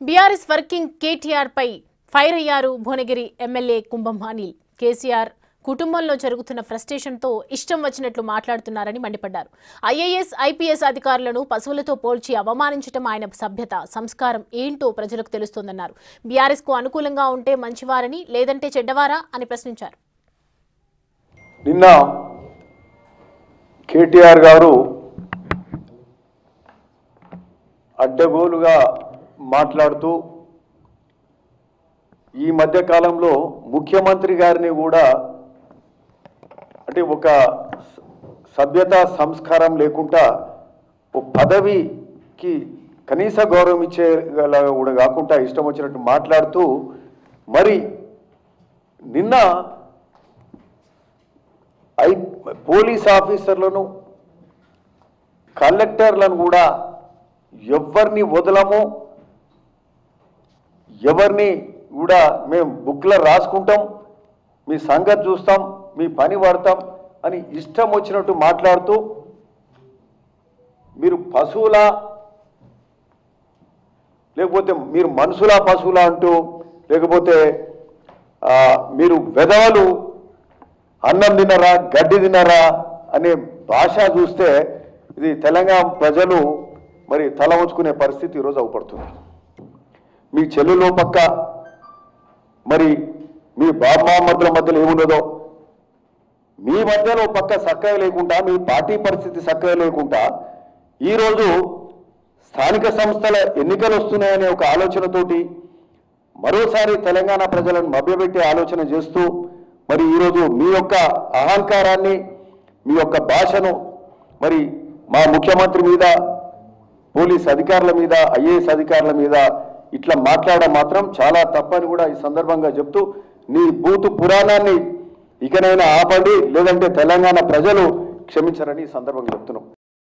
BRS working KTR పై fire అయ్యారు Bhuvanagiri MLA కుంభం అనిల్. కేసీఆర్ కుటుంబంలో జరుగుతున్న ఫ్రస్ట్రేషన్తో ఇష్టం వచ్చినట్లు మాట్లాడుతున్నారని మండిపడ్డారు. ఐఏఎస్ ఐపీఎస్ అధికారులను పశువులతో పోల్చి అవమానించడం ఆయన సభ్యత సంస్కారం ఏంటో ప్రజలకు తెలుస్తోందన్నారు. బీఆర్ఎస్ కు అనుకూలంగా ఉంటే మంచివారని లేదంటే చెడ్డవారా అని ప్రశ్నించారు. నిన్న కేటీఆర్ గారు అడ్డగోలుగా మాట్లాడుతూ ఈ మధ్య కాలంలో ముఖ్యమంత్రి గారిని కూడా అంటే ఒక సభ్యత సంస్కారం లేకుండా ఒక పదవికి కనీస గౌరవం ఇచ్చేలా కూడా కాకుండా ఇష్టం వచ్చినట్టు మాట్లాడుతూ మరి నిన్న పోలీస్ ఆఫీసర్లను కలెక్టర్లను కూడా ఎవరిని వదలము, ఎవరిని కూడా మేము బుక్లో రాసుకుంటాం, మీ సంగతి చూస్తాం, మీ పని పడతాం అని ఇష్టం వచ్చినట్టు మాట్లాడుతూ మీరు పశువులా లేకపోతే మీరు మనుషులా పశువులా అంటూ లేకపోతే మీరు వెధవలు అన్నం తినరా గడ్డి తినరా అనే భాష చూస్తే ఇది తెలంగాణ ప్రజలు మరి తల ఉంచుకునే పరిస్థితి ఈరోజు అవపడుతుంది. మీ చెల్లులో పక్క మరి మీ బాబామర్దుల మధ్యలో ఏమున్నదో మీ మధ్యలో పక్క చక్కగా లేకుండా మీ పార్టీ పరిస్థితి చక్కగా లేకుండా ఈరోజు స్థానిక సంస్థల ఎన్నికలు వస్తున్నాయనే ఒక ఆలోచనతోటి మరోసారి తెలంగాణ ప్రజలను మభ్యపెట్టే ఆలోచన చేస్తూ మరి ఈరోజు మీ యొక్క అహంకారాన్ని మీ యొక్క భాషను మరి మా ముఖ్యమంత్రి మీద పోలీస్ అధికారుల మీద ఐఏఎస్ అధికారుల మీద ఇట్లా మాట్లాడడం మాత్రం చాలా తప్పని కూడా ఈ సందర్భంగా చెప్తూ నీ బూతు పురాణాన్ని ఇకనైనా ఆపండి, లేదంటే తెలంగాణ ప్రజలు క్షమించరని ఈ సందర్భంగా చెప్తున్నాం.